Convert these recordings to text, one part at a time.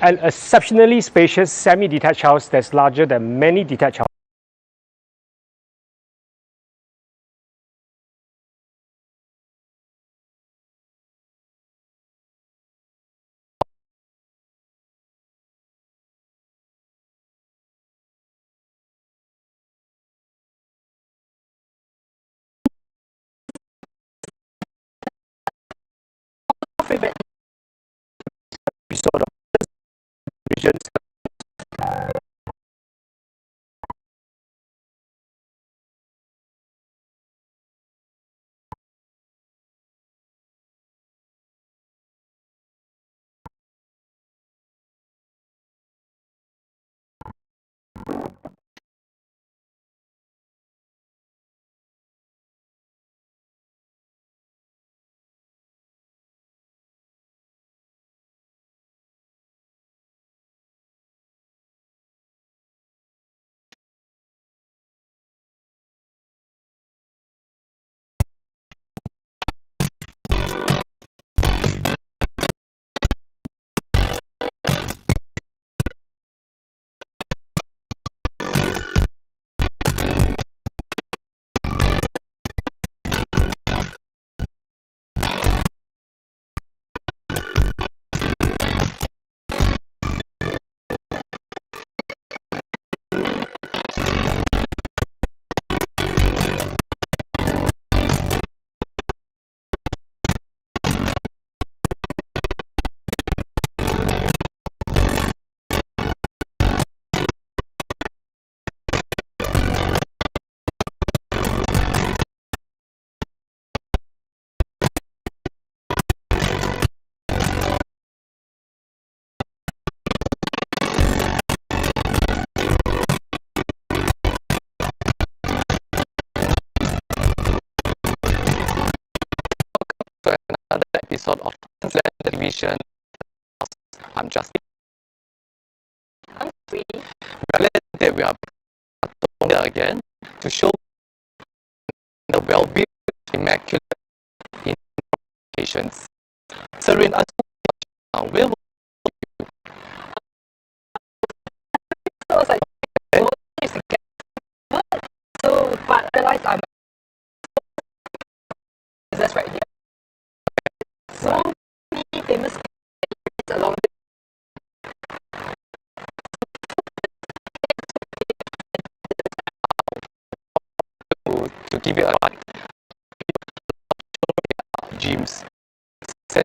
An exceptionally spacious semi-detached house that's larger than many detached houses. Favorite episode of regions. Another episode of television. I'm Justin. I'm free. That we are here again to show the well-built, immaculate patients. Serene, where were you? So I was like, oh, it's a gap. So, but I realized I'm that's right here. So many famous along to give you a gyms center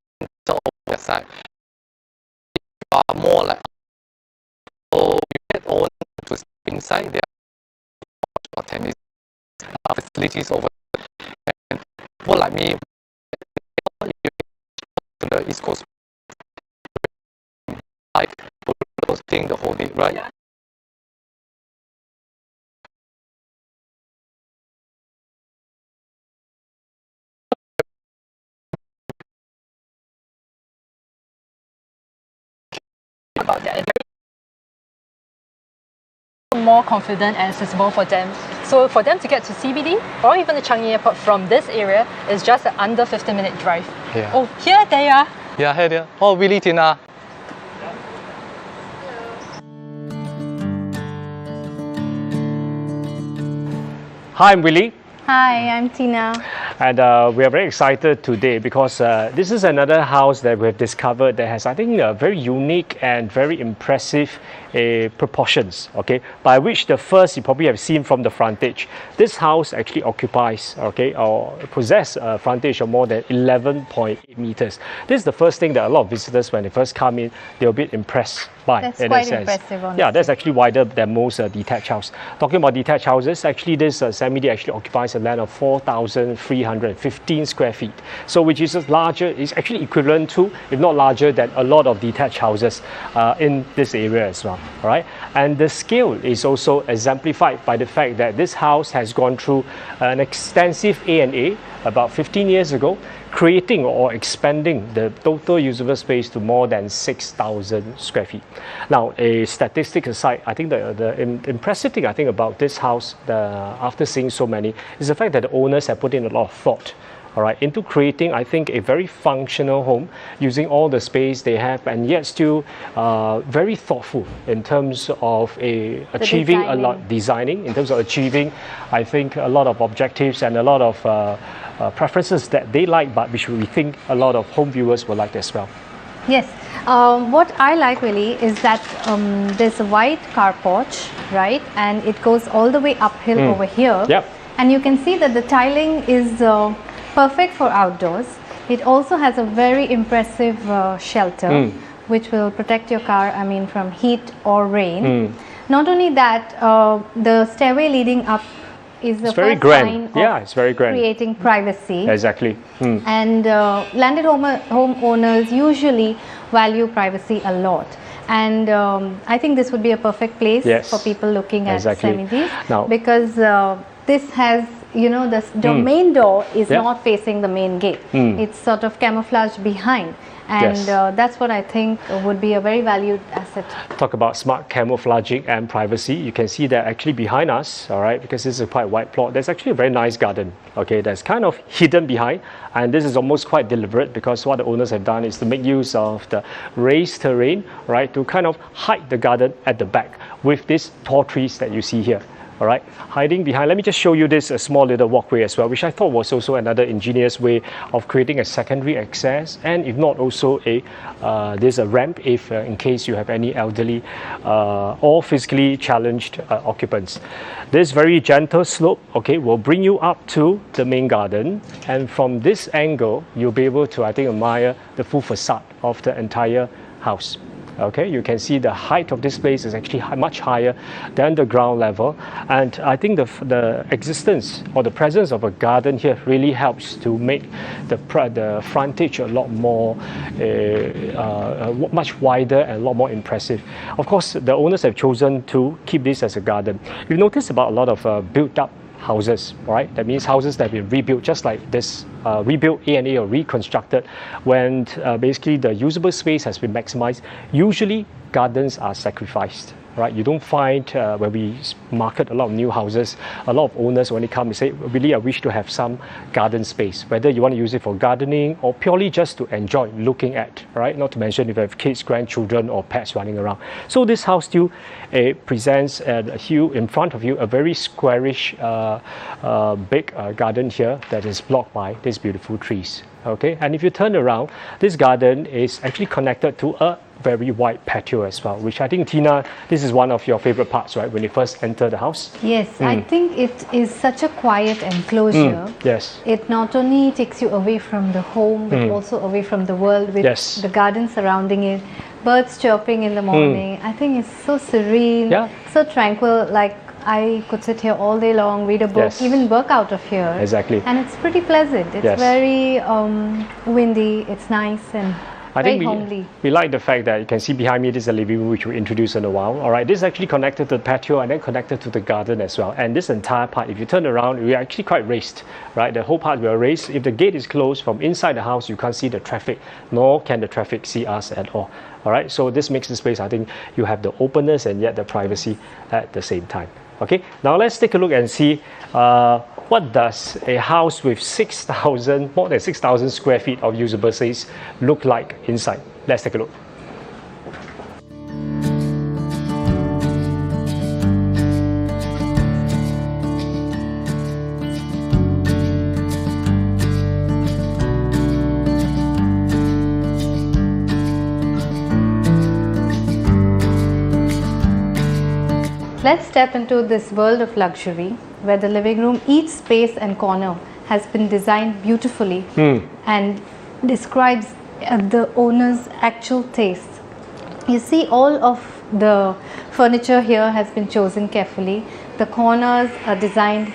over the side. You are more like you get on to inside there are tennis facilities over there. And more like me to the East Coast like hosting the whole day, right? Yeah. About that, more confident and accessible for them. So for them to get to CBD or even the Changi Airport from this area is just an under 15-minute drive. Yeah. Oh, here they are. Yeah, here they are. Oh, really, Tina? Hi, I'm Willie. Hi, I'm Tina. And we are very excited today because this is another house that we have discovered that has, I think, very unique and very impressive proportions, okay, by which the first you probably have seen from the frontage. This house actually occupies, okay, or possess a frontage of more than 11.8 meters. This is the first thing that a lot of visitors, when they first come in, they're a bit impressed by. That's quite impressive, honestly. Yeah, that's actually wider than most detached house. Talking about detached houses, actually this semi-D actually occupies a land of 4,315 square feet. So which is larger, is actually equivalent to, if not larger than a lot of detached houses in this area as well. All right, and the scale is also exemplified by the fact that this house has gone through an extensive A&A about 15 years ago, creating or expanding the total usable space to more than 6,000 square feet. Now, a statistic aside, I think the impressive thing I think about this house, after seeing so many, is the fact that the owners have put in a lot of thought all right, into creating, I think, a very functional home using all the space they have, and yet still very thoughtful in terms of achieving a lot, designing, in terms of achieving, I think, a lot of objectives and a lot of preferences that they like, but which we think a lot of home viewers will like as well. Yes. What I like really is that there's a wide car porch, right? And it goes all the way uphill over here. Yep. And you can see that the tiling is perfect for outdoors. It also has a very impressive shelter, which will protect your car, I mean, from heat or rain. Not only that, the stairway leading up is the very first grand. sign of It's very grand. creating privacy. Exactly. And landed homeowners usually value privacy a lot. And I think this would be a perfect place for people looking at semi-detached, because this has, you know, the main door is not facing the main gate. It's sort of camouflaged behind. And that's what I think would be a very valued asset. Talk about smart camouflaging and privacy. You can see that actually behind us, all right, because this is a quite wide plot, there's actually a very nice garden, okay, that's kind of hidden behind. And this is almost quite deliberate, because what the owners have done is to make use of the raised terrain, right, to kind of hide the garden at the back with these tall trees that you see here. All right, hiding behind. Let me just show you this small little walkway as well, which I thought was also another ingenious way of creating a secondary access, and if not, also there's a ramp if in case you have any elderly or physically challenged occupants. This very gentle slope, okay, will bring you up to the main garden, and from this angle, you'll be able to, I think, admire the full facade of the entire house. Okay, you can see the height of this place is actually much higher than the ground level, and I think the existence or the presence of a garden here really helps to make the frontage a lot more, much wider and a lot more impressive. Of course, the owners have chosen to keep this as a garden. You've noticed about a lot of built-up houses, right? That means houses that have been rebuilt, just like this, rebuilt A&A or reconstructed, when basically the usable space has been maximized. Usually gardens are sacrificed, right? You don't find when we market a lot of new houses, a lot of owners, when they come, they say, really, I wish to have some garden space, whether you want to use it for gardening or purely just to enjoy looking at, right? Not to mention if you have kids, grandchildren, or pets running around. So this house still presents in front of you a very squarish, big garden here that is blocked by these beautiful trees. Okay, and if you turn around, this garden is actually connected to a very wide patio as well, which I think, Tina, this is one of your favorite parts, right, when you first enter the house? Yes, I think it is such a quiet enclosure. Yes. It not only takes you away from the home, but also away from the world, with the garden surrounding it, birds chirping in the morning. I think it's so serene, so tranquil, like I could sit here all day long, read a book, even work out of here. Exactly. And it's pretty pleasant. It's very windy, it's nice, and I think we like the fact that you can see behind me, this is a living room which we introduced in a while. All right, this is actually connected to the patio and then connected to the garden as well. And this entire part, if you turn around, we're actually quite raised, right? The whole part we are raised. If the gate is closed from inside the house, you can't see the traffic, nor can the traffic see us at all. All right, so this makes the space, I think, you have the openness and yet the privacy at the same time. Okay, now let's take a look and see what does a house with more than 6,000 square feet of usable space look like inside. Let's take a look. Let's step into this world of luxury, where the living room, each space and corner has been designed beautifully and describes the owner's actual taste. You see, all of the furniture here has been chosen carefully. The corners are designed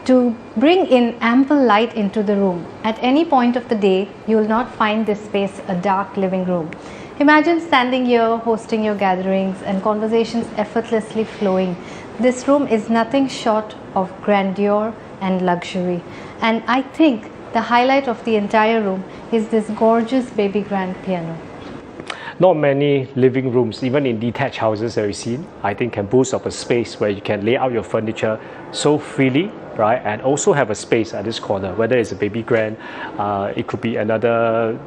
to bring in ample light into the room. At any point of the day, you will not find this space a dark living room. Imagine standing here, hosting your gatherings and conversations effortlessly flowing. This room is nothing short of grandeur and luxury. And I think the highlight of the entire room is this gorgeous baby grand piano. Not many living rooms, even in detached houses that we've seen, I think can boast of a space where you can lay out your furniture so freely, right? And also have a space at this corner, whether it's a baby grand, it could be another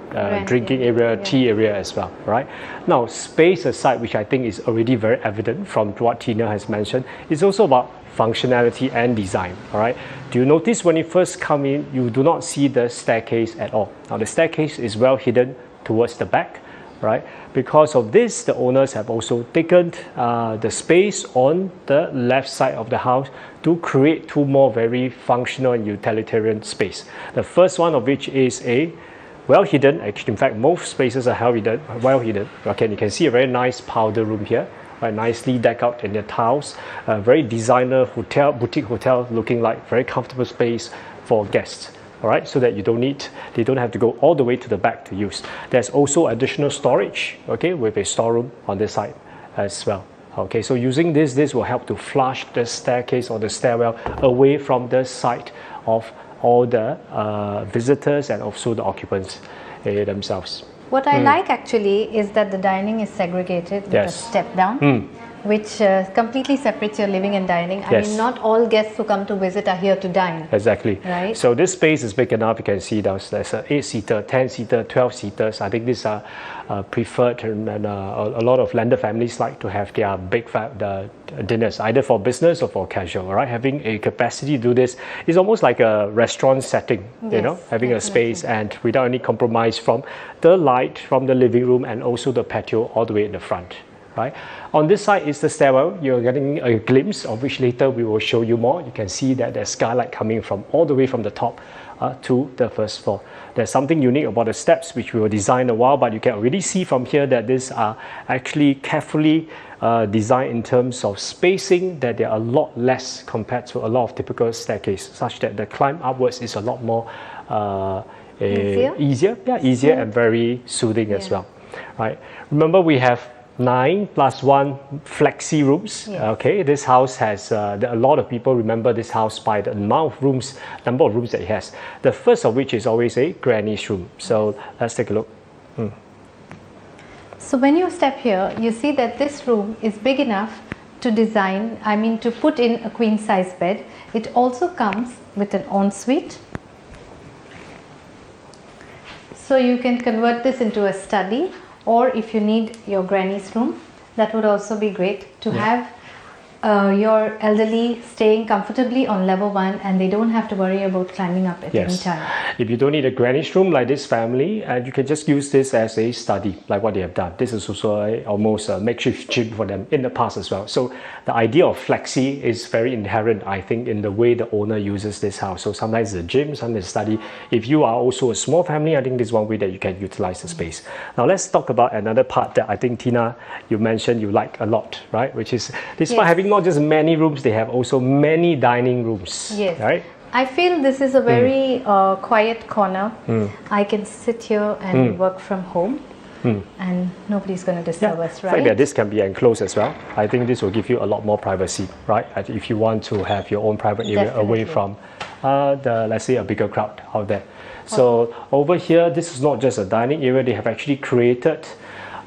drinking area, tea area as well, right? Now, space aside, which I think is already very evident from what Tina has mentioned, is also about functionality and design, all right? Do you notice when you first come in, you do not see the staircase at all? Now, the staircase is well hidden towards the back, right? Because of this, the owners have also taken the space on the left side of the house to create two more very functional and utilitarian space. The first one of which is a well hidden, actually in fact most spaces are well hidden. Okay, you can see a very nice powder room here, right, nicely decked out in the tiles, a very designer hotel, boutique hotel looking like very comfortable space for guests. All right, so that they don't have to go all the way to the back to use. There's also additional storage, okay, with a storeroom on this side as well. Okay, so using this will help to flush the staircase or the stairwell away from the side of all the visitors and also the occupants themselves. What I like actually is that the dining is segregated with a step down. Which completely separates your living and dining. I mean, not all guests who come to visit are here to dine. Exactly. Right. So this space is big enough. You can see there's an 8-seater, 10-seater, 12-seaters. I think these are preferred, and a lot of landed families like to have their big dinners, either for business or for casual. All right, having a capacity to do this is almost like a restaurant setting. You know, having a space and without any compromise from the light from the living room and also the patio all the way in the front. Right. On this side is the stairwell. You're getting a glimpse of which later we will show you more. You can see that there's skylight coming from all the way from the top to the first floor. There's something unique about the steps which we will design a while, but you can already see from here that these are actually carefully designed in terms of spacing, that they are a lot less compared to a lot of typical staircase, such that the climb upwards is a lot more easier and very soothing as well. Right. Remember, we have 9 + 1 flexi rooms. Okay, this house has a lot of people remember this house by the number of rooms that it has. The first of which is always a granny's room. So let's take a look. So when you step here, you see that this room is big enough to design, I mean to put in a queen size bed. It also comes with an ensuite. So you can convert this into a study, or if you need your granny's room, that would also be great to have your elderly staying comfortably on level 1 and they don't have to worry about climbing up at any time. If you don't need a granny's room like this family, and you can just use this as a study like what they have done. This is also almost a makeshift gym for them in the past as well. So the idea of flexi is very inherent, I think, in the way the owner uses this house. So sometimes it's a gym, sometimes it's a study. If you are also a small family, I think this is one way that you can utilize the space. Now let's talk about another part that I think, Tina, you mentioned you like a lot, right? Which is, despite having not just many rooms, they have also many dining rooms. Right? I feel this is a very quiet corner. I can sit here and work from home and nobody's going to disturb us, right? In fact, that this can be enclosed as well. I think this will give you a lot more privacy, right? If you want to have your own private area away from let's say a bigger crowd out there. So over here, this is not just a dining area. They have actually created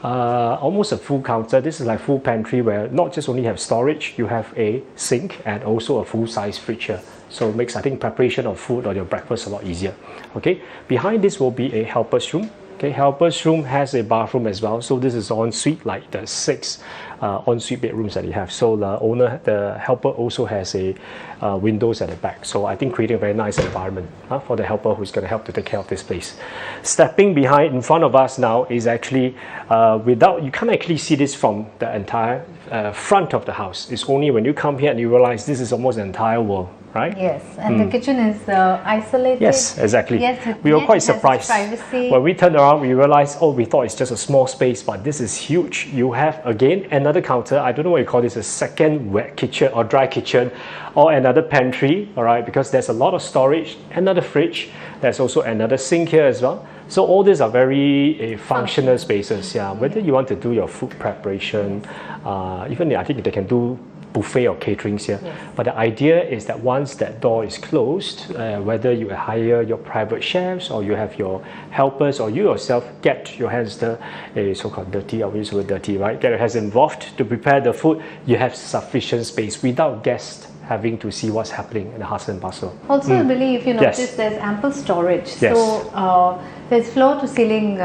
almost a full counter. This is like full pantry where not just only have storage, you have a sink and also a full-size fridge here. So it makes, I think, preparation of food or your breakfast a lot easier. Okay, behind this will be a helper's room. Okay, helper's room has a bathroom as well. So this is ensuite, like the 6 ensuite bedrooms that you have. So the helper also has a windows at the back. So I think creating a very nice environment for the helper who's going to help to take care of this place. Stepping behind in front of us now is actually you can't actually see this from the entire front of the house. It's only when you come here and you realize this is almost an entire world. Right? Yes, and the kitchen is isolated. Yes, exactly. Yes, we were quite surprised. Privacy. When we turned around, we realized, we thought it's just a small space, but this is huge. You have, again, another counter. I don't know what you call this, a second wet kitchen or dry kitchen, or another pantry, all right, because there's a lot of storage, another fridge. There's also another sink here as well. So all these are very functional spaces, whether you want to do your food preparation, even I think they can do buffet or caterings here. Yes. But the idea is that once that door is closed, whether you hire your private chefs or you have your helpers or you yourself get your hands so-called dirty, I will use the word dirty, right? Get your hands involved to prepare the food, you have sufficient space without guests having to see what's happening in the hustle and bustle. Also, I believe if you Yes. notice there's ample storage. Yes. So there's floor to ceiling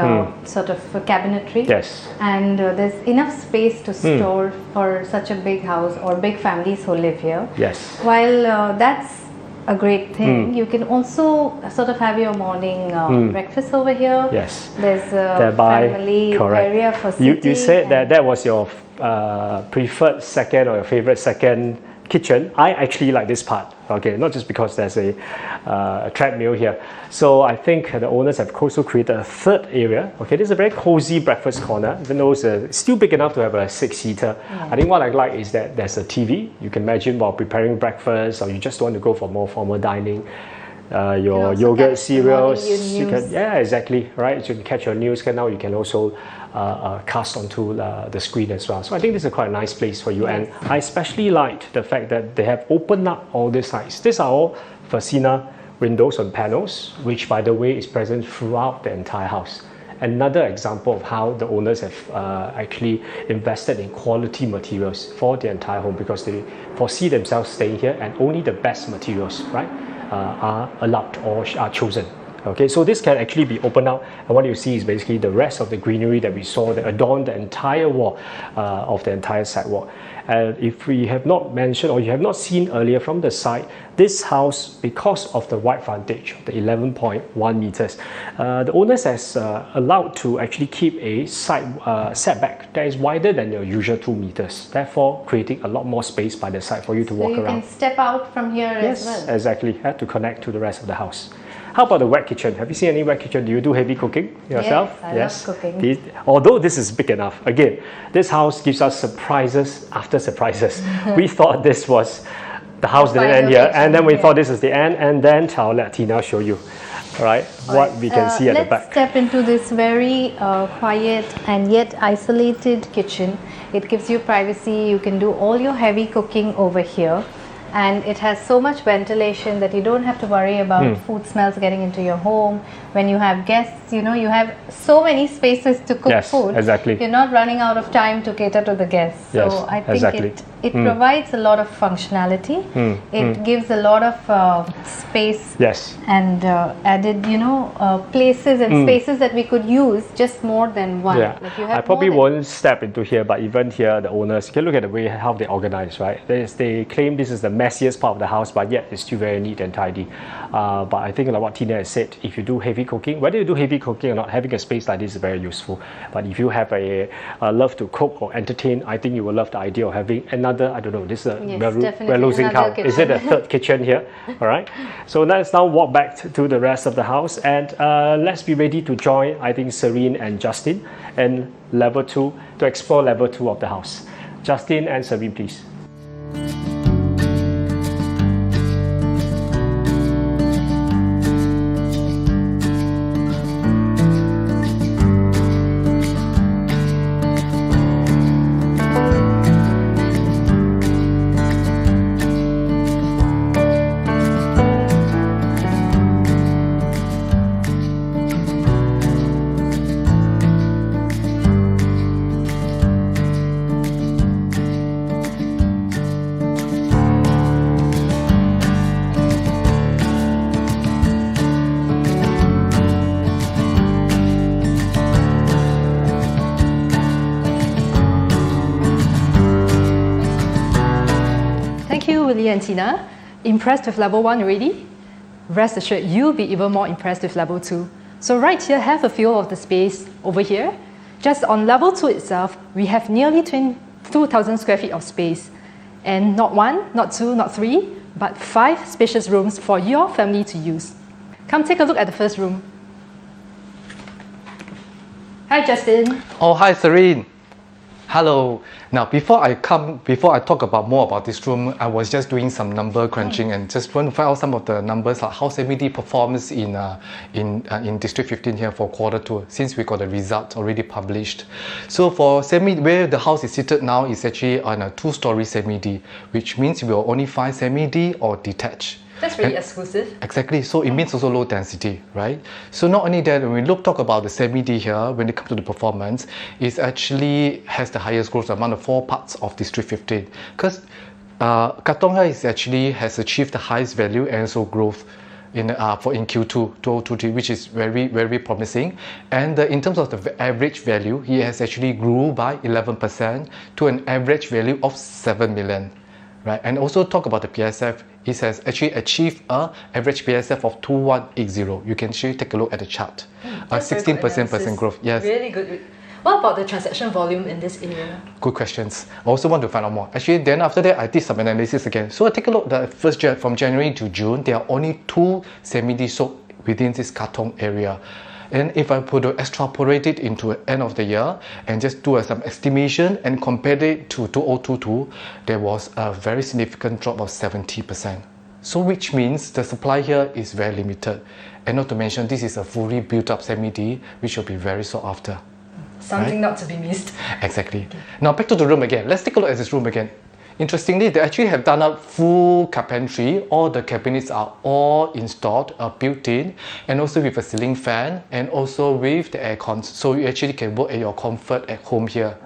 sort of cabinetry. Yes. And there's enough space to store for such a big house or big families who live here. Yes. While that's a great thing, you can also sort of have your morning breakfast over here. Yes. There's a Thereby, family correct. area for sitting. You said that was your preferred second or your favorite second kitchen. I actually like this part, okay, not just because there's a treadmill here. So I think the owners have also created a third area. Okay, this is a very cozy breakfast corner, even though it's still big enough to have a 6-seater. I think what I like is that there's a TV. You can imagine while preparing breakfast, or you just want to go for more formal dining. Your also yogurt, catch the cereals, morning you can, news. yeah, exactly, right. You can catch your news. Now you can also cast onto the screen as well. So I think this is quite a nice place for you. Yes. And I especially liked the fact that they have opened up all these sides. These are all Fascina windows and panels, which by the way is present throughout the entire house. Another example of how the owners have actually invested in quality materials for the entire home, because they foresee themselves staying here and only the best materials, right, are allowed or are chosen. Okay, so this can actually be opened out, and what you see is basically the rest of the greenery that we saw that adorned the entire wall of the entire sidewalk. And if we have not mentioned or you have not seen earlier from the side, this house, because of the wide frontage, the 11.1 meters, the owners has allowed to actually keep a side setback that is wider than your usual 2 meters, therefore creating a lot more space by the side for you to walk you around. can step out from here Yes, as well. exactly. Had to connect to the rest of the house. How about the wet kitchen? Have you seen any wet kitchen? Do you do heavy cooking yourself? Yes, I love cooking. Although this is big enough, again, this house gives us surprises after surprises. We thought this was the house didn't end here, and then we thought this is the end, and then I'll let Tina show you, all right, what we can see at the back. Let's step into this very quiet and yet isolated kitchen. It gives you privacy. You can do all your heavy cooking over here. And it has so much ventilation that you don't have to worry about food smells getting into your home. When you have guests, you know, you have so many spaces to cook Yes, food. exactly. You're not running out of time to cater to the guests. So Yes, I think exactly. it provides a lot of functionality. It gives a lot of space Yes. and added, you know, places and spaces that we could use just more than one. Yeah, Like you have I probably more than- won't step into here, but even here, the owners, you can look at the way how they organize, right? They claim this is the messiest part of the house, but yet it's still very neat and tidy. But I think like what Tina has said, if you do heavy cooking, whether you do heavy cooking or not, having a space like this is very useful. But if you have a love to cook or entertain, I think you will love the idea of having another, I don't know, this is Yes, we're definitely losing another count. Is it a third kitchen here? All right. So let's now walk back to the rest of the house, and let's be ready to join, I think, Serene and Justin in level 2 to explore level 2 of the house. Justin and Serene, please. Thank you, Willie and Tina. Impressed with level 1 already? Rest assured, you'll be even more impressed with level 2. So right here, have a feel of the space over here. Just on level 2 itself, we have nearly 2,000 square feet of space. And not 1, not 2, not 3, but 5 spacious rooms for your family to use. Come take a look at the first room. Hi, Justin. Oh, hi, Serene. Hello. Now, before I talk about more about this room, I was just doing some number crunching and just want to find out some of the numbers, like how semi-D performs in District 15 here for Q2, since we got the results already published. So for where the house is seated now is actually on a 2-story semi-D, which means we will only find semi-D or detached. That's really exclusive. Exactly. So it means also low density, right? So not only that, when we talk about the semi-D here, when it comes to the performance, it actually has the highest growth among the 4 parts of District 15. Because Katong here has achieved the highest value and also growth in Q2 2023, which is very, very promising. And in terms of the average value, he has actually grew by 11% to an average value of 7 million. Right? And also talk about the PSF, it has actually achieved an average PSF of 2180. You can actually take a look at the chart. 16% growth. Yes. Really good. What about the transaction volume in this area? Good questions. I also want to find out more. Actually, then after that, I did some analysis again. So I take a look at the first year from January to June, there are only 2 semi-D sold within this Katong area. And if I put extrapolate it into the end of the year and just do some estimation and compare it to 2022, there was a very significant drop of 70%. So which means the supply here is very limited. And not to mention, this is a fully built up semi-D, which will be very sought after. Something not to be missed. Exactly. Okay. Now back to the room again. Let's take a look at this room again. Interestingly, they actually have done a full carpentry. All the cabinets are all installed, built in, and also with a ceiling fan, and also with the aircon. So you actually can work at your comfort at home here.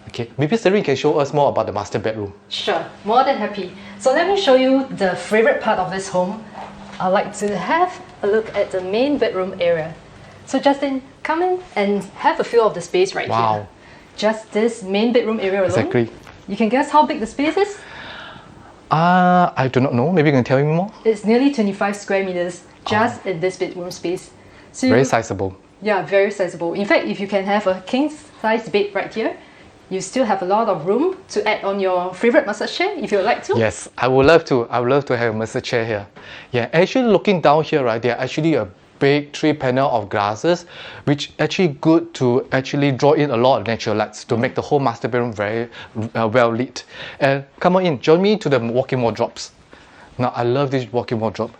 Okay, maybe Serene can show us more about the master bedroom. Sure, more than happy. So let me show you the favorite part of this home. I'd like to have a look at the main bedroom area. So Justin, come in and have a feel of the space right here. Just this main bedroom area alone. Exactly. You can guess how big the space is? I do not know. Maybe you can tell me more. It's nearly 25 square meters just in this bedroom space. So very sizable. Yeah, very sizable. In fact, if you can have a king size bed right here, you still have a lot of room to add on your favorite massage chair if you would like to. Yes, I would love to. I would love to have a massage chair here. Yeah, actually looking down here, right, there are actually a big 3-panel of glasses, which actually good to actually draw in a lot of natural lights to make the whole master bedroom very well lit. And come on in, join me to the walk-in wardrobes. Now I love this walk-in wardrobe.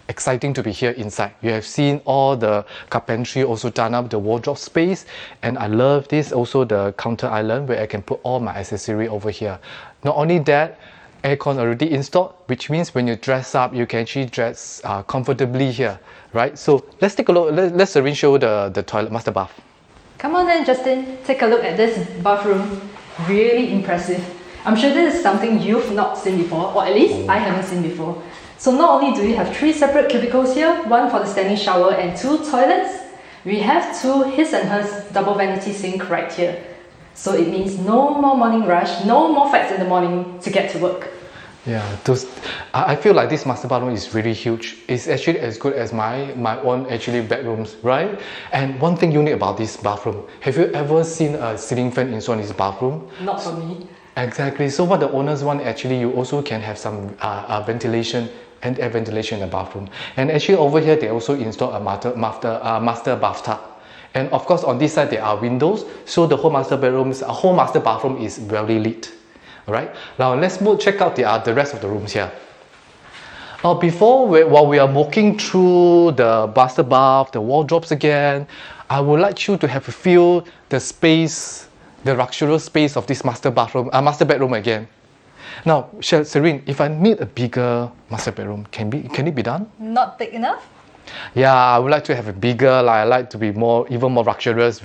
Exciting to be here inside. You have seen all the carpentry also done up the wardrobe space, and I love this also the counter island where I can put all my accessory over here. Not only that, aircon already installed, which means when you dress up, you can actually dress comfortably here, right? So let's take a look. Let's arrange show the toilet master bath. Come on then, Justin. Take a look at this bathroom. Really impressive. I'm sure this is something you've not seen before, or at least I haven't seen before. So not only do we have 3 separate cubicles here, 1 for the standing shower and 2 toilets, we have 2 his and hers double vanity sink right here. So it means no more morning rush, no more fights in the morning to get to work. Yeah, I feel like this master bathroom is really huge. It's actually as good as my own actually bedrooms, right? And one thing unique about this bathroom, have you ever seen a ceiling fan installed in this bathroom? Not for me. Exactly. So what the owners want, actually, you also can have some ventilation and air ventilation in the bathroom. And actually over here, they also installed a master bathtub. And of course, on this side, there are windows. So the whole master bathroom is well lit. All right. Now let's check out the rest of the rooms here. While we are walking through the master bath, the wardrobes again, I would like you to have a feel the space, the luxurious space of this master bedroom again. Now, Serene, if I need a bigger master bedroom, can it be done? Not big enough? Yeah, I would like to have a bigger, I like to be even more luxurious,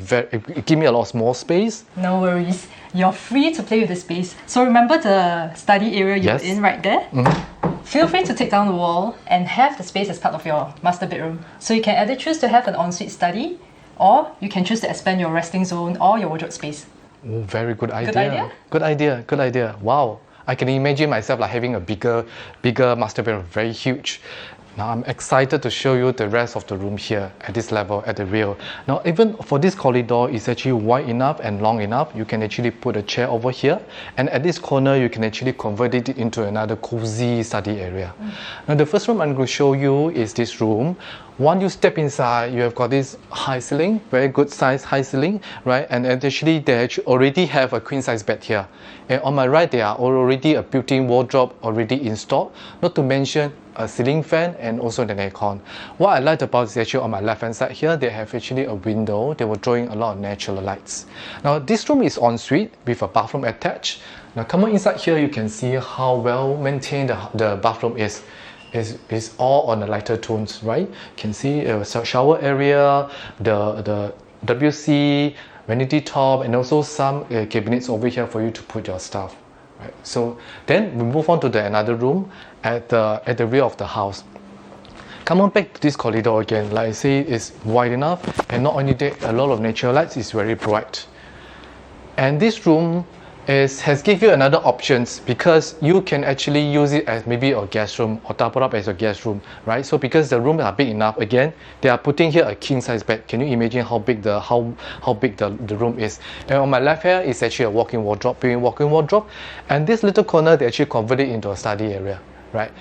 give me a lot more space. No worries. You're free to play with the space. So remember the study area you're in right there? Mm-hmm. Feel free to take down the wall and have the space as part of your master bedroom. So you can either choose to have an ensuite study, or you can choose to expand your resting zone or your wardrobe space. Oh, very good idea. Good idea? Good idea, good idea. Wow. I can imagine myself having a bigger master bedroom, very huge. Now I'm excited to show you the rest of the room here at this level, at the rear. Now even for this corridor, it's actually wide enough and long enough. You can actually put a chair over here, and at this corner, you can actually convert it into another cozy study area. Now the first room I'm going to show you is this room. Once you step inside, you have got this high ceiling, very good size high ceiling, right? And actually they actually already have a queen size bed here. And on my right, there are already a built-in wardrobe already installed, not to mention a ceiling fan and also an aircon. What I liked about is actually on my left hand side here, they have actually a window. They were drawing a lot of natural lights. Now this room is ensuite with a bathroom attached. Now coming inside here, you can see how well maintained the bathroom is. Is all on the lighter tones, right? You can see a shower area, the WC, vanity top, and also some cabinets over here for you to put your stuff. Right. So then we move on to another room at the rear of the house. Come on back to this corridor again. Like I say, it's wide enough, and not only that, a lot of natural lights is very bright. And this room has give you another options, because you can actually use it as maybe a guest room or top it up as a guest room, right? So because the rooms are big enough, again, they are putting here a king size bed. Can you imagine how big the room is? And on my left here is actually a walk-in wardrobe, and this little corner they actually converted into a study area, right?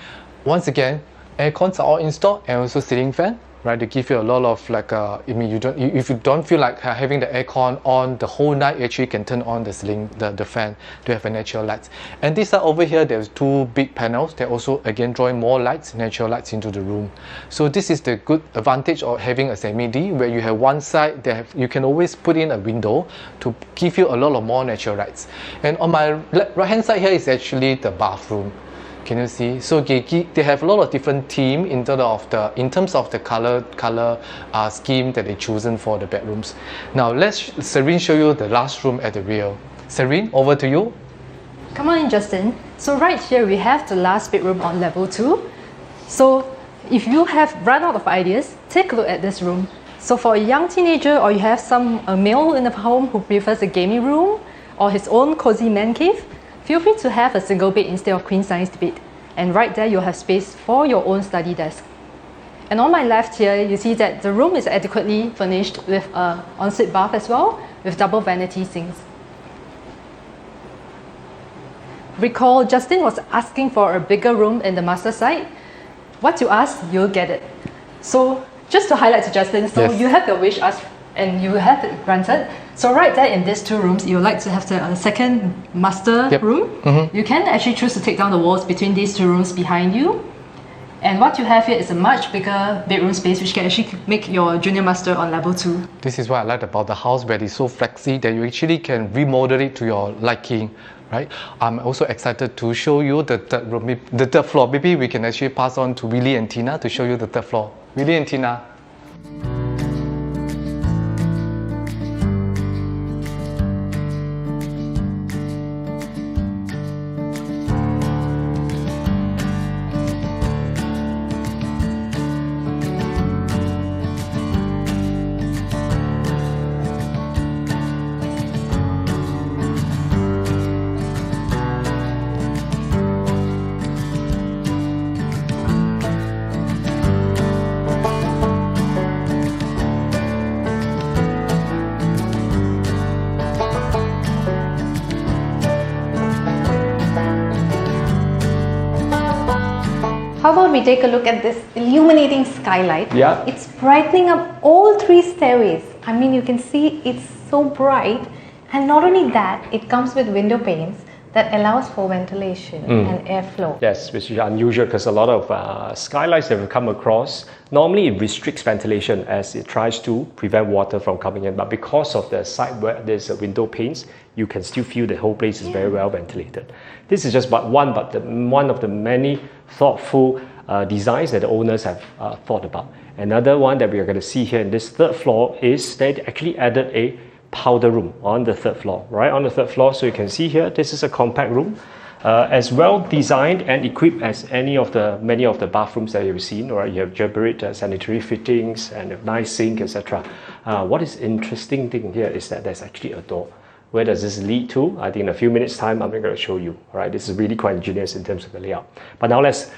Once again, air cons are all installed, and also ceiling fan. Right, they give you a lot of like, if you don't feel like having the aircon on the whole night, you actually can turn on the ceiling, the fan to have a natural lights. And this side over here, there's two big panels. They're also again drawing more lights, natural lights into the room. So this is the good advantage of having a semi-D, where you have one side, you can always put in a window to give you a lot of more natural lights. And on my right hand side here is actually the bathroom. Can you see? So they have a lot of different theme in terms of the color scheme that they chosen for the bedrooms. Now let's Serene show you the last room at the rear. Serene, over to you. Come on in, Justin. So right here we have the last bedroom on level 2. So if you have run out of ideas, take a look at this room. So for a young teenager, or you have a male in the home who prefers a gaming room or his own cozy man cave, feel free to have a single bed instead of queen size bed. And right there you'll have space for your own study desk. And on my left here, you see that the room is adequately furnished with an ensuite bath as well, with double vanity sinks. Recall, Justin was asking for a bigger room in the master side. What you ask, you'll get it. So just to highlight to Justin, so yes, you have your wish asked and you have it granted. So right there in these two rooms, you would like to have the second master room. You can actually choose to take down the walls between these two rooms behind you. And what you have here is a much bigger bedroom space, which can actually make your junior master on level 2. This is what I like about the house, where it's so flexy that you actually can remodel it to your liking. Right? I'm also excited to show you the third room, the third floor. Maybe we can actually pass on to Willie and Tina to show you the third floor. Willie and Tina. How about we take a look at this illuminating skylight? Yeah. It's brightening up all 3 stairways. I mean, you can see it's so bright. And not only that, it comes with window panes that allows for ventilation and airflow. Yes, which is unusual because a lot of skylights that we've come across, normally it restricts ventilation as it tries to prevent water from coming in. But because of the side where there's window panes, you can still feel the whole place is very well ventilated. This is just one of the many thoughtful designs that the owners have thought about. Another one that we are going to see here in this third floor is they actually added a powder room on the third floor, right on the third floor. So you can see here, this is a compact room, as well designed and equipped as many of the bathrooms that you've seen. Right, you have elaborate sanitary fittings and a nice sink, etc. What is interesting thing here is that there's actually a door. Where does this lead to? I think in a few minutes time I'm going to show you. All right, this is really quite ingenious in terms of the layout. But now let's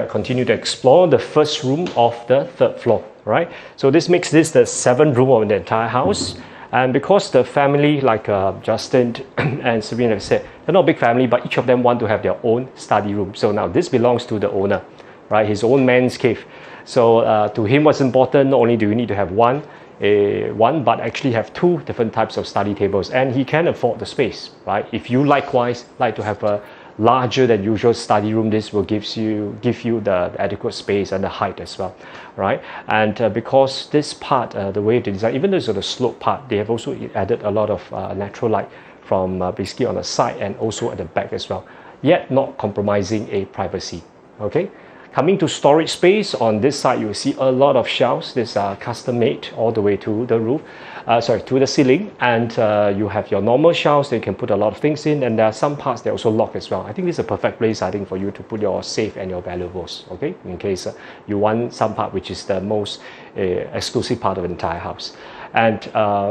continue to explore the first room of the third floor. Right, so this makes this the 7th room of the entire house. And because the family, like Justin and Sabrina have said, they're not a big family, but each of them want to have their own study room. So now this belongs to the owner, right? His own man's cave. So to him, what's important, not only do you need to have one, but actually have 2 different types of study tables, and he can afford the space, right? If you likewise like to have a larger than usual study room, this will give you the adequate space and the height as well, right? And because this part, the way they design, even though it's the slope part, they have also added a lot of natural light from basically on the side and also at the back as well, yet not compromising a privacy. Okay, coming to storage space, on this side you will see a lot of shelves. These are custom made all the way to the roof, to the ceiling, and you have your normal shelves that you can put a lot of things in, and there are some parts that also lock as well. I think this is a perfect place, I think, for you to put your safe and your valuables, okay, in case you want some part which is the most exclusive part of the entire house. And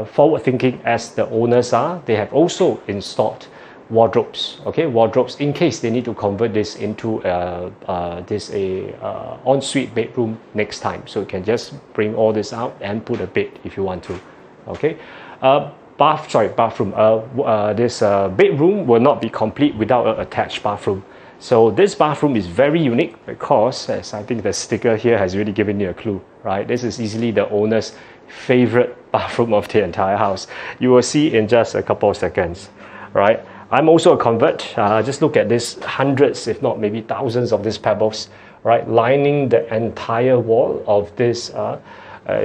forward thinking as the owners are, they have also installed wardrobes, okay, wardrobes in case they need to convert this into ensuite bedroom next time. So you can just bring all this out and put a bed if you want to. Okay, bathroom. This bedroom will not be complete without an attached bathroom. So this bathroom is very unique because, as I think the sticker here has really given you a clue, right? This is easily the owner's favorite bathroom of the entire house. You will see in just a couple of seconds, right? I'm also a convert. Just look at this, hundreds, if not maybe thousands of these pebbles, right, lining the entire wall of this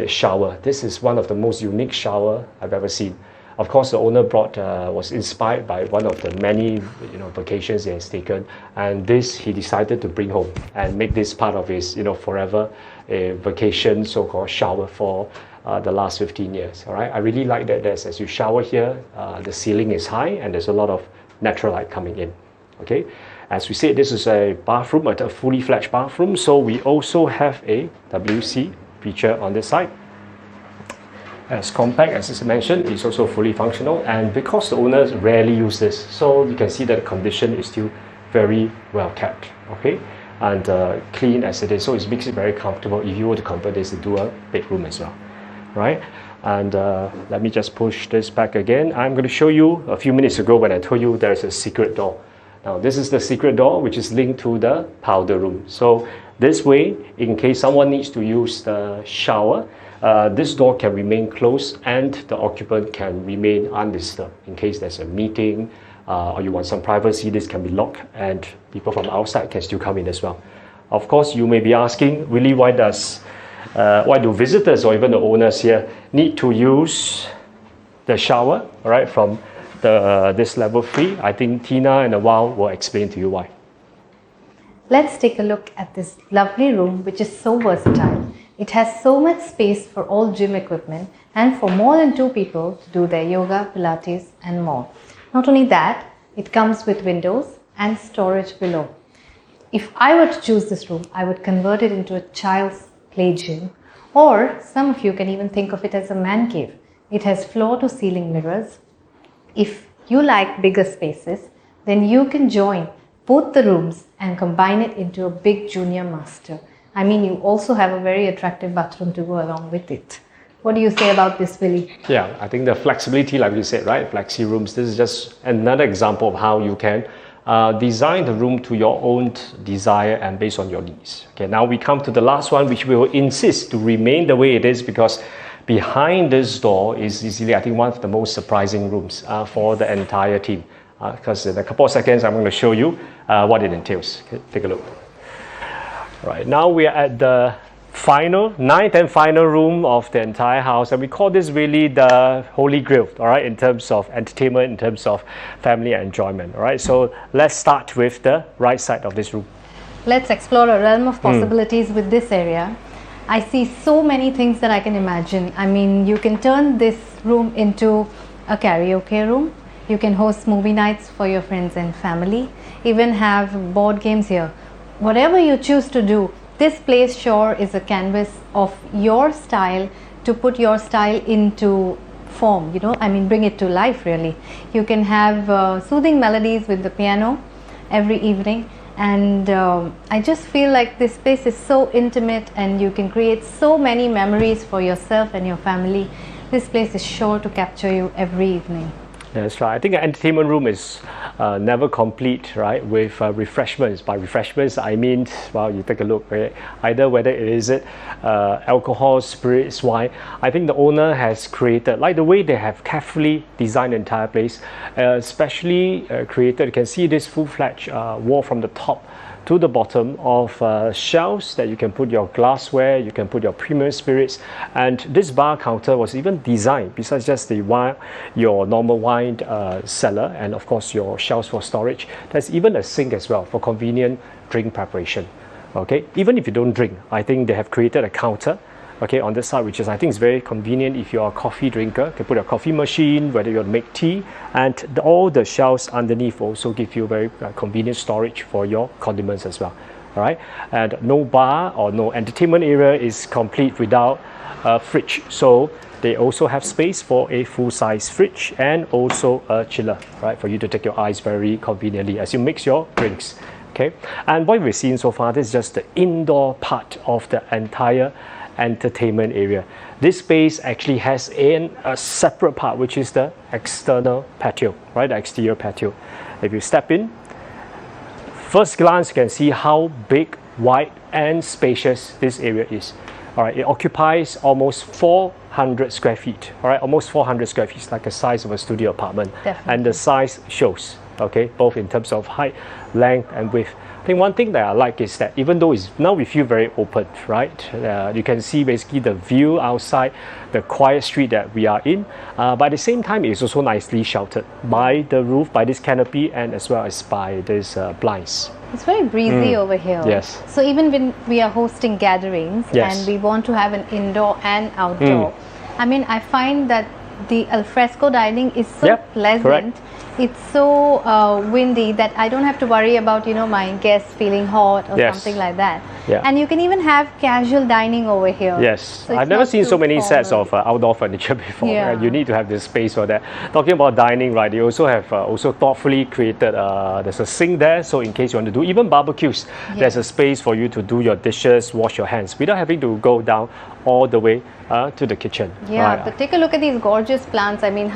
shower. This is one of the most unique shower I've ever seen. Of course, the owner was inspired by one of the many vacations he has taken, and this he decided to bring home and make this part of his forever vacation so-called shower for the last 15 years. All right, I really like that. As you shower here, the ceiling is high and there's a lot of natural light coming in. Okay, as we said, this is a bathroom, a fully fledged bathroom. So we also have a WC feature on this side. As compact as I mentioned, it's also fully functional, and because the owners rarely use this, so you can see that the condition is still very well kept, okay, and clean as it is. So it makes it very comfortable if you were to convert this into a bedroom as well, right? And let me just push this back again. I'm going to show you a few minutes ago when I told you there's a secret door. Now this is the secret door which is linked to the powder room. So this way, in case someone needs to use the shower, this door can remain closed and the occupant can remain undisturbed. In case there's a meeting or you want some privacy, this can be locked and people from outside can still come in as well. Of course, you may be asking, really, why do visitors or even the owners here need to use the shower, all right, from this level 3? I think Tina in a while will explain to you why. Let's take a look at this lovely room, which is so versatile. It has so much space for all gym equipment and for more than 2 people to do their yoga, Pilates and more. Not only that, it comes with windows and storage below. If I were to choose this room, I would convert it into a child's play gym, or some of you can even think of it as a man cave. It has floor to ceiling mirrors. If you like bigger spaces, then you can join both the rooms and combine it into a big junior master. I mean, you also have a very attractive bathroom to go along with it. What do you say about this, Billy? Yeah, I think the flexibility, like you said, right? Flexi rooms, this is just another example of how you can design the room to your own desire and based on your needs. Okay, now we come to the last one, which we will insist to remain the way it is, because behind this door is easily, I think, one of the most surprising rooms for the entire team. Because in a couple of seconds, I'm going to show you what it entails. Okay, take a look. Right, now we are at the ninth and final room of the entire house, and we call this really the holy grail, all right, in terms of entertainment, in terms of family enjoyment. All right, so let's start with the right side of this room. Let's explore a realm of possibilities with this area. I see so many things that I can imagine. I mean, you can turn this room into a karaoke room. You can host movie nights for your friends and family, even have board games here. Whatever you choose to do, this place sure is a canvas of your style to put your style into form, bring it to life really. You can have soothing melodies with the piano every evening, and I just feel like this space is so intimate and you can create so many memories for yourself and your family. This place is sure to capture you every evening. That's right. I think an entertainment room is never complete, right? With refreshments. By refreshments, I mean, well, you take a look, right? Either whether it is alcohol, spirits, wine. I think the owner has created, like the way they have carefully designed the entire place, especially created. You can see this full-fledged wall from the top to the bottom of shelves that you can put your glassware, you can put your premium spirits, and this bar counter was even designed, besides just the wine, your normal wine cellar, and of course your shelves for storage, there's even a sink as well for convenient drink preparation. Okay, even if you don't drink, I think they have created a counter, okay, on this side, which is, I think, is very convenient if you're a coffee drinker. You can put a coffee machine, whether you want to make tea, and all the shelves underneath also give you very convenient storage for your condiments as well. All right, and no bar or no entertainment area is complete without a fridge. So they also have space for a full-size fridge and also a chiller, right, for you to take your ice very conveniently as you mix your drinks. Okay, and what we've seen so far, this is just the indoor part of the entire entertainment area. This space actually has a separate part, which is the external patio, right? The exterior patio. If you step in, first glance you can see how big, wide, and spacious this area is. All right, it occupies almost 400 square feet. All right, almost 400 square feet. It's like the size of a studio apartment. Definitely. And the size shows. Okay, both in terms of height, length, and width. I think one thing that I like is that even though it's now we feel very open, right? You can see basically the view outside, the quiet street that we are in. But at the same time, it's also nicely sheltered by the roof, by this canopy, and as well as by these blinds. It's very breezy over here. Yes. So even when we are hosting gatherings and we want to have an indoor and outdoor, I mean, I find that the alfresco dining is so pleasant. Correct. It's so windy that I don't have to worry about, my guests feeling hot or something like that. Yeah. And you can even have casual dining over here. Yes, So I've never seen so many sets of outdoor furniture before. Yeah. Right? You need to have this space for that. Talking about dining, right? They also have also thoughtfully created. There's a sink there, so in case you want to do even barbecues, there's a space for you to do your dishes, wash your hands without having to go down all the way to the kitchen. Yeah, right? but take a look at these gorgeous plants. I mean,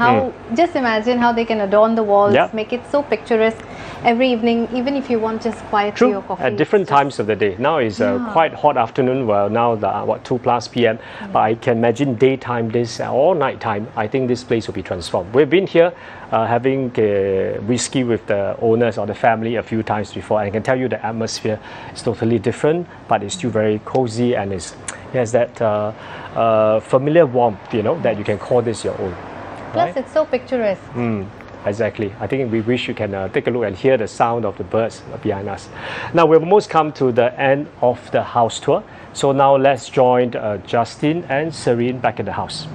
just imagine how they can adorn the walls, make it so picturesque every evening, even if you want just quiet tea or coffee. At different times of the day. Now it's quite hot afternoon, well now the 2+ p.m. But I can imagine daytime this or nighttime, I think this place will be transformed. We've been here having whiskey with the owners or the family a few times before, and I can tell you the atmosphere is totally different, but it's still very cozy, and it has that familiar warmth, that you can call this your own. Plus, it's so picturesque. Exactly. I think we wish you can take a look and hear the sound of the birds behind us. Now we've almost come to the end of the house tour. So now let's join Justin and Serene back in the house.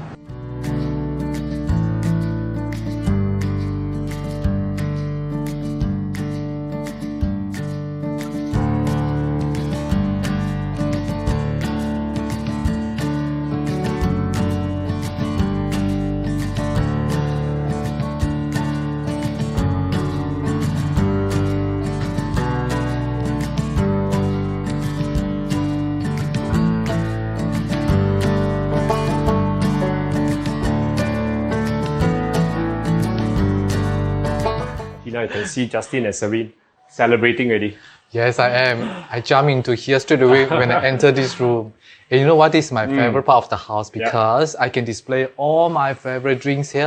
Now you can see Justin and Serene celebrating already. Yes, I am. I jump into here straight away when I enter this room. And you know what? This is my favorite part of the house because I can display all my favorite drinks here.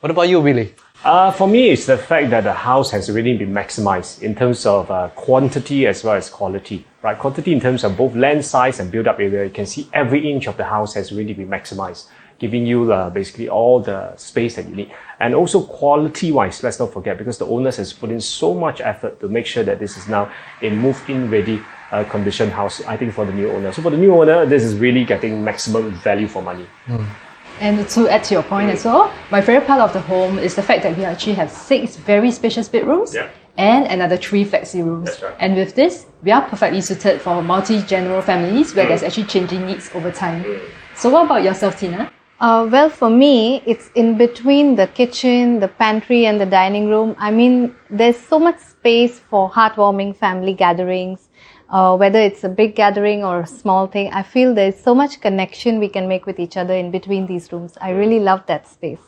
What about you, Willie? For me, it's the fact that the house has really been maximized in terms of quantity as well as quality. Right? Quantity in terms of both land size and build-up area. You can see every inch of the house has really been maximized, giving you basically all the space that you need. And also quality-wise, let's not forget, because the owners has put in so much effort to make sure that this is now a move-in ready condition house, I think, for the new owner. So for the new owner, this is really getting maximum value for money. And to add to your point as well, my favorite part of the home is the fact that we actually have 6 very spacious bedrooms and another 3 flexi rooms. That's right. And with this, we are perfectly suited for multi-general families where there's actually changing needs over time. So what about yourself, Tina? Well, for me, it's in between the kitchen, the pantry, and the dining room. I mean, there's so much space for heartwarming family gatherings, whether it's a big gathering or a small thing. I feel there's so much connection we can make with each other in between these rooms. I really love that space.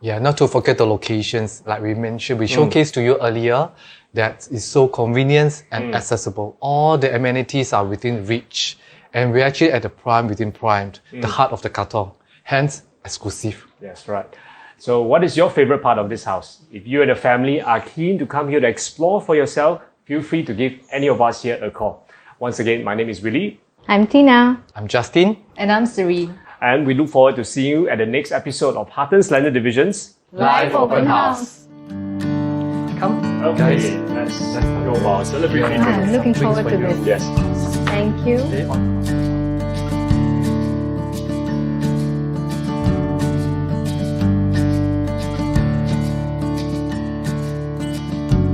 Yeah, not to forget the locations, like we mentioned, we showcased to you earlier, that is so convenient and accessible. All the amenities are within reach, and we're actually at the prime within prime, the heart of the Katong. Hence, exclusive. Yes, right. So what is your favorite part of this house? If you and the family are keen to come here to explore for yourself, feel free to give any of us here a call. Once again, my name is Willie. I'm Tina. I'm Justin. And I'm Serene. And we look forward to seeing you at the next episode of Huttons Landed Division's Live Open House. Come. Okay, let's go about celebrating. I'm looking forward to this. Yes. Thank you.